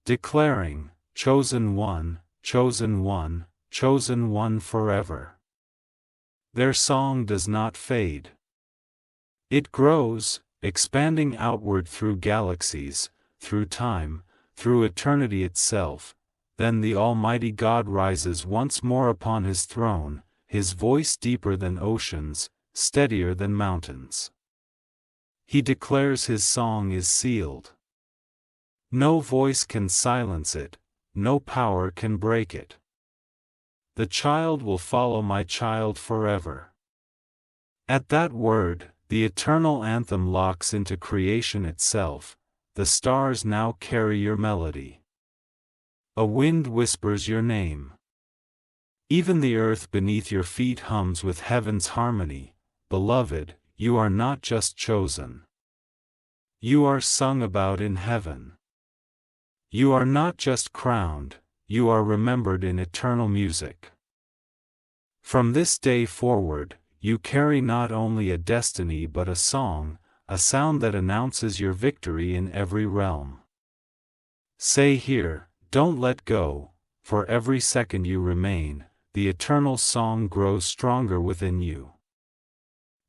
declaring, "Chosen one, chosen one, chosen one forever." Their song does not fade. It grows, expanding outward through galaxies, through time, through eternity itself. Then the Almighty God rises once more upon his throne, his voice deeper than oceans, steadier than mountains. He declares his song is sealed. No voice can silence it, no power can break it. The child will follow my child forever. At that word, the eternal anthem locks into creation itself. The stars now carry your melody. A wind whispers your name. Even the earth beneath your feet hums with heaven's harmony. Beloved, you are not just chosen. You are sung about in heaven. You are not just crowned, you are remembered in eternal music. From this day forward, you carry not only a destiny but a song, a sound that announces your victory in every realm. Say here, don't let go, for every second you remain, the eternal song grows stronger within you.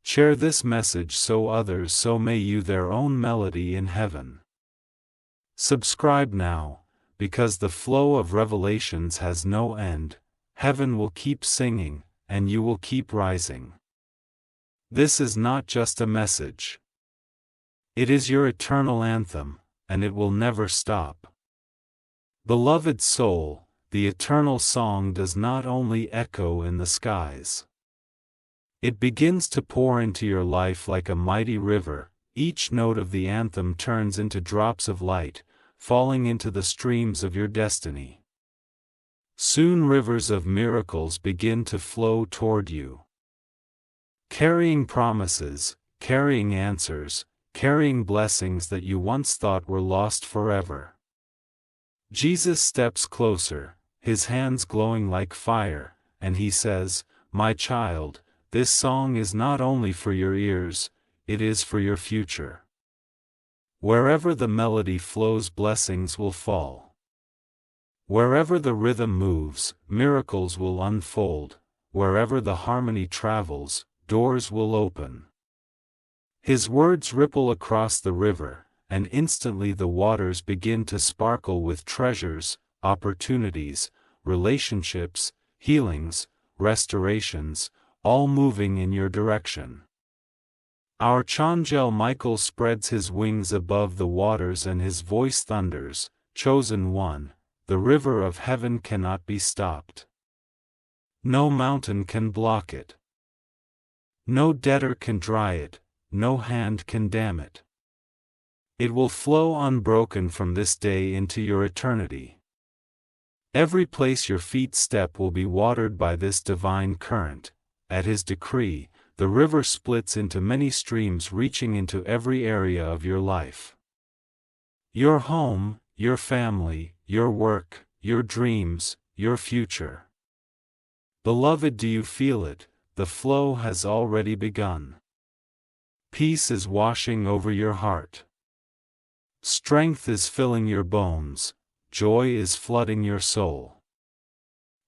Share this message so others so may you their own melody in heaven. Subscribe now, because the flow of revelations has no end. Heaven will keep singing, and you will keep rising. This is not just a message. It is your eternal anthem, and it will never stop. Beloved soul, the eternal song does not only echo in the skies. It begins to pour into your life like a mighty river. Each note of the anthem turns into drops of light, falling into the streams of your destiny. Soon rivers of miracles begin to flow toward you. Carrying promises, carrying answers, carrying blessings that you once thought were lost forever. Jesus steps closer, his hands glowing like fire, and he says, "My child, this song is not only for your ears, it is for your future." Wherever the melody flows, blessings will fall. Wherever the rhythm moves, miracles will unfold. Wherever the harmony travels, doors will open. His words ripple across the river, and instantly the waters begin to sparkle with treasures, opportunities, relationships, healings, restorations, all moving in your direction. Archangel Michael spreads his wings above the waters and his voice thunders, "Chosen one, the river of heaven cannot be stopped. No mountain can block it. No debtor can dry it, no hand can dam it. It will flow unbroken from this day into your eternity. Every place your feet step will be watered by this divine current." At his decree, the river splits into many streams reaching into every area of your life. Your home, your family, your work, your dreams, your future. Beloved, do you feel it? The flow has already begun. Peace is washing over your heart. Strength is filling your bones. Joy is flooding your soul.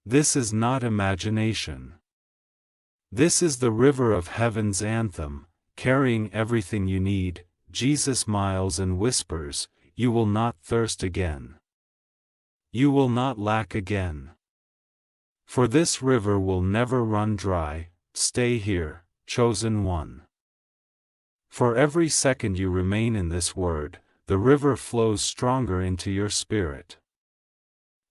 This is not imagination. This is the river of heaven's anthem, carrying everything you need. Jesus smiles and whispers, "You will not thirst again. You will not lack again. For this river will never run dry. Stay here, chosen one." For every second you remain in this word, the river flows stronger into your spirit.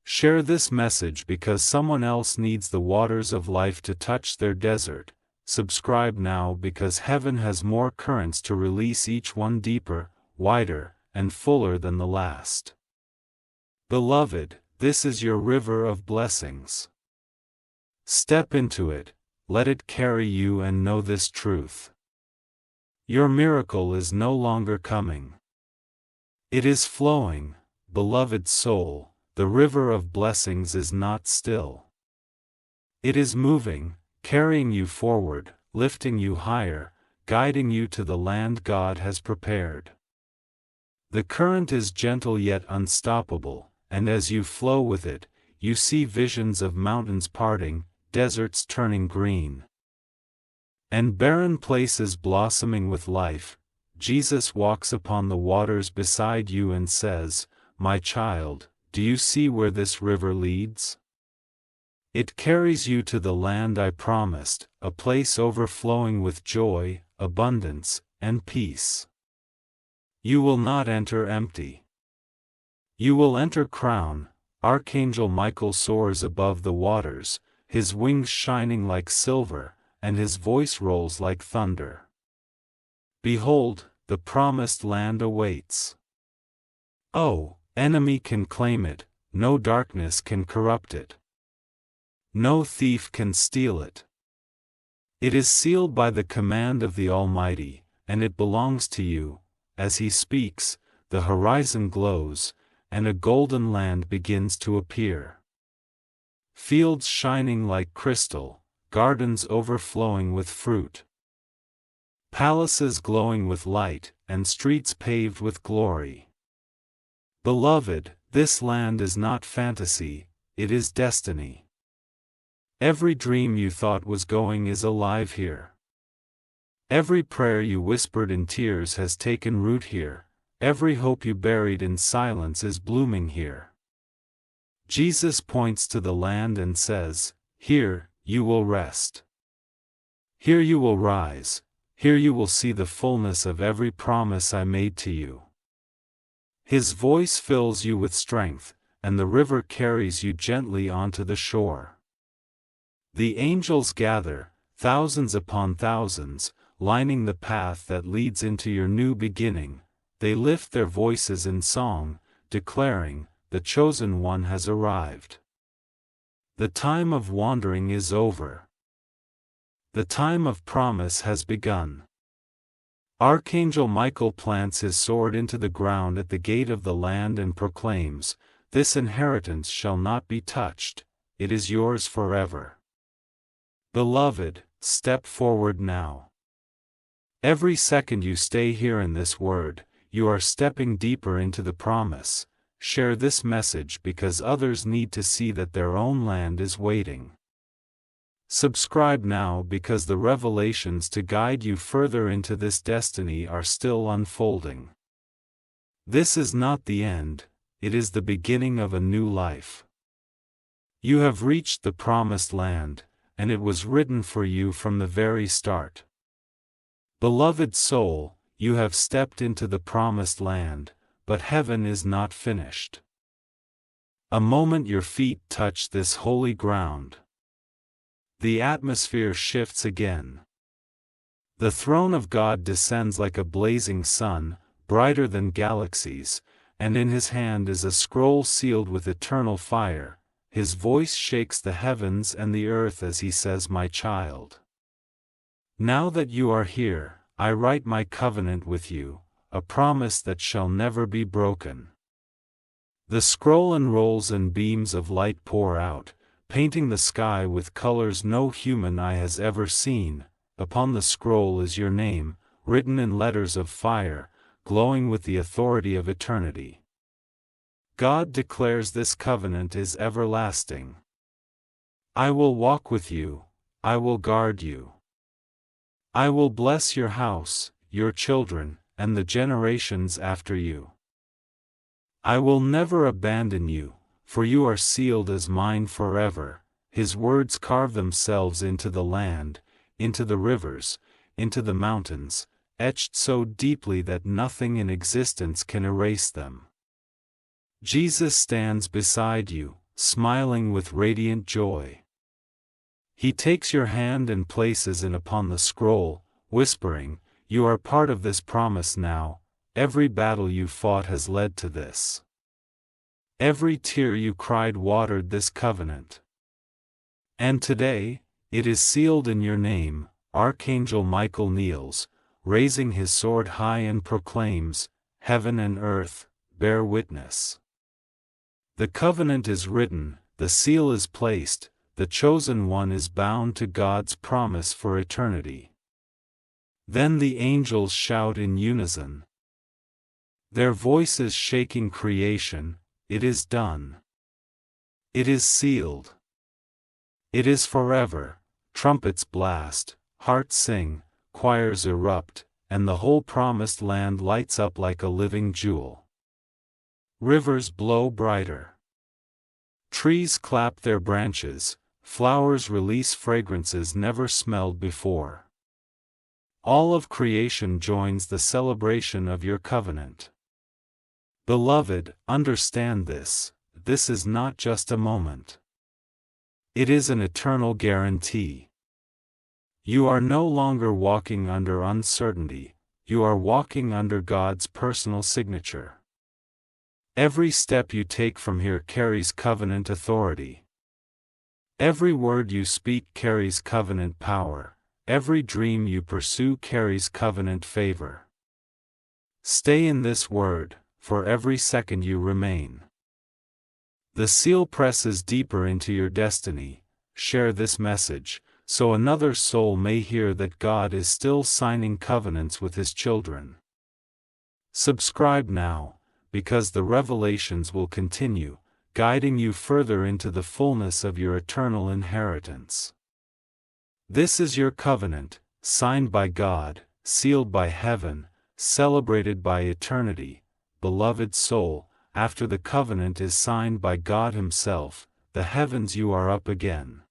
Share this message because someone else needs the waters of life to touch their desert. Subscribe now because heaven has more currents to release, each one deeper, wider, and fuller than the last. Beloved, this is your river of blessings. Step into it, let it carry you, and know this truth. Your miracle is no longer coming. It is flowing, beloved soul. The river of blessings is not still. It is moving, carrying you forward, lifting you higher, guiding you to the land God has prepared. The current is gentle yet unstoppable, and as you flow with it, you see visions of mountains parting, deserts turning green, and barren places blossoming with life. Jesus walks upon the waters beside you and says, "My child, do you see where this river leads? It carries you to the land I promised, a place overflowing with joy, abundance, and peace. You will not enter empty. You will enter crowned." Archangel Michael soars above the waters, his wings shining like silver, and his voice rolls like thunder. Behold, the promised land awaits. Oh, enemy can claim it, no darkness can corrupt it. No thief can steal it. It is sealed by the command of the Almighty, and it belongs to you. As he speaks, the horizon glows, and a golden land begins to appear. Fields shining like crystal, gardens overflowing with fruit. Palaces glowing with light, and streets paved with glory. Beloved, this land is not fantasy, it is destiny. Every dream you thought was going is alive here. Every prayer you whispered in tears has taken root here, every hope you buried in silence is blooming here. Jesus points to the land and says, "Here, you will rest. Here you will rise, here you will see the fullness of every promise I made to you." His voice fills you with strength, and the river carries you gently onto the shore. The angels gather, thousands upon thousands, lining the path that leads into your new beginning. They lift their voices in song, declaring, "The chosen one has arrived. The time of wandering is over. The time of promise has begun." Archangel Michael plants his sword into the ground at the gate of the land and proclaims, "This inheritance shall not be touched, it is yours forever." Beloved, step forward now. Every second you stay here in this word, you are stepping deeper into the promise. Share this message because others need to see that their own land is waiting. Subscribe now because the revelations to guide you further into this destiny are still unfolding. This is not the end, it is the beginning of a new life. You have reached the promised land, and it was written for you from the very start. Beloved soul, you have stepped into the promised land, but heaven is not finished. A moment your feet touch this holy ground, the atmosphere shifts again. The throne of God descends like a blazing sun, brighter than galaxies, and in his hand is a scroll sealed with eternal fire. His voice shakes the heavens and the earth as he says, "My child, now that you are here, I write my covenant with you, a promise that shall never be broken." The scroll unrolls and beams of light pour out, painting the sky with colors no human eye has ever seen. Upon the scroll is your name, written in letters of fire, glowing with the authority of eternity. God declares this covenant is everlasting. "I will walk with you, I will guard you. I will bless your house, your children, and the generations after you. I will never abandon you, for you are sealed as mine forever." His words carve themselves into the land, into the rivers, into the mountains, etched so deeply that nothing in existence can erase them. Jesus stands beside you, smiling with radiant joy. He takes your hand and places it upon the scroll, whispering, "You are part of this promise now. Every battle you fought has led to this. Every tear you cried watered this covenant. And today, it is sealed in your name." Archangel Michael kneels, raising his sword high and proclaims, "Heaven and earth, bear witness. The covenant is written, the seal is placed, the chosen one is bound to God's promise for eternity." Then the angels shout in unison, their voices shaking creation, "It is done. It is sealed. It is forever." Trumpets blast, hearts sing, choirs erupt, and the whole promised land lights up like a living jewel. Rivers blow brighter. Trees clap their branches, flowers release fragrances never smelled before. All of creation joins the celebration of your covenant. Beloved, understand this, this is not just a moment. It is an eternal guarantee. You are no longer walking under uncertainty, you are walking under God's personal signature. Every step you take from here carries covenant authority. Every word you speak carries covenant power, every dream you pursue carries covenant favor. Stay in this word, for every second you remain. The seal presses deeper into your destiny. Share this message, so another soul may hear that God is still signing covenants with his children. Subscribe now, because the revelations will continue, guiding you further into the fullness of your eternal inheritance. This is your covenant, signed by God, sealed by heaven, celebrated by eternity. beloved soul, after the covenant is signed by God Himself, the heavens you are up again.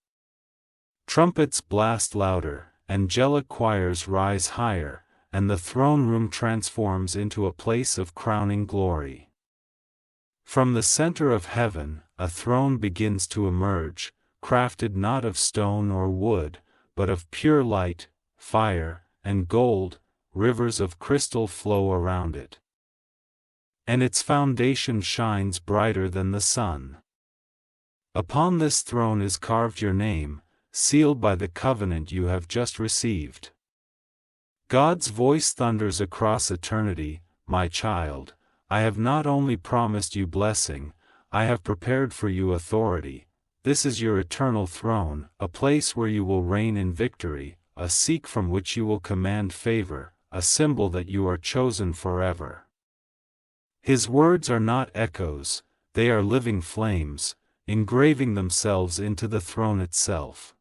Trumpets blast louder, angelic choirs rise higher, and the throne room transforms into a place of crowning glory. From the center of heaven, a throne begins to emerge, crafted not of stone or wood, but of pure light, fire, and gold. Rivers of crystal flow around it, and its foundation shines brighter than the sun. Upon this throne is carved your name, sealed by the covenant you have just received. God's voice thunders across eternity, "My child, I have not only promised you blessing, I have prepared for you authority. This is your eternal throne, a place where you will reign in victory, a seat from which you will command favor, a symbol that you are chosen forever." His words are not echoes, they are living flames, engraving themselves into the throne itself.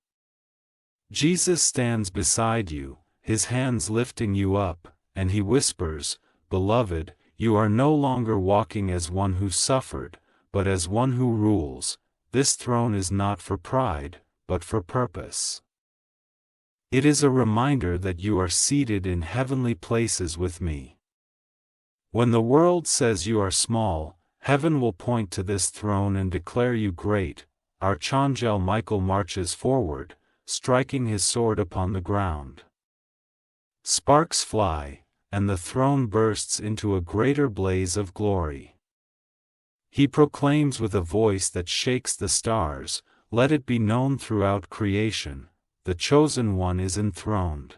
Jesus stands beside you, His hands lifting you up, and He whispers, "Beloved, you are no longer walking as one who suffered, but as one who rules. This throne is not for pride, but for purpose." It is a reminder that you are seated in heavenly places with me. When the world says you are small, heaven will point to this throne and declare you great. Archangel Michael marches forward, striking his sword upon the ground. Sparks fly, and the throne bursts into a greater blaze of glory. He proclaims with a voice that shakes the stars, "Let it be known throughout creation, the chosen one is enthroned.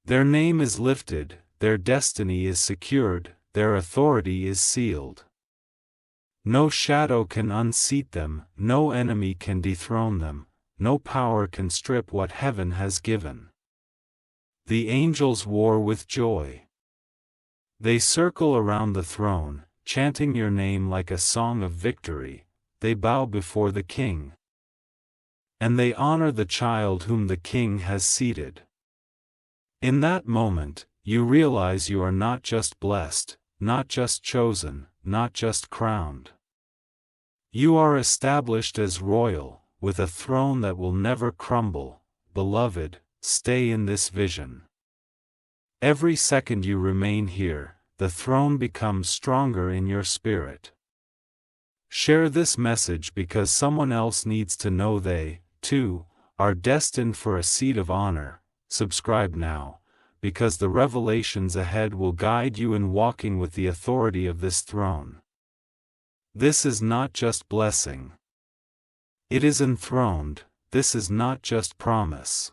Their name is lifted, their destiny is secured, their authority is sealed. No shadow can unseat them, no enemy can dethrone them, no power can strip what heaven has given." The angels war with joy. They circle around the throne, chanting your name like a song of victory. They bow before the King, and they honor the child whom the King has seated. In that moment, you realize you are not just blessed, not just chosen, not just crowned. You are established as royal, with a throne that will never crumble. Beloved, stay in this vision. Every second you remain here, the throne becomes stronger in your spirit. Share this message because someone else needs to know they, too, are destined for a seat of honor. Subscribe now, because the revelations ahead will guide you in walking with the authority of this throne. This is not just blessing. It is enthroned. This is not just promise.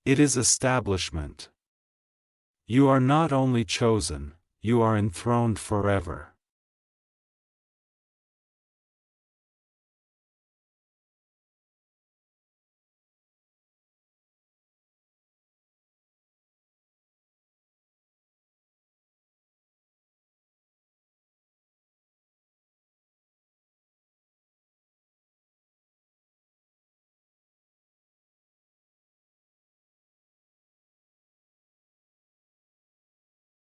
It is establishment. You are not only chosen, you are enthroned forever.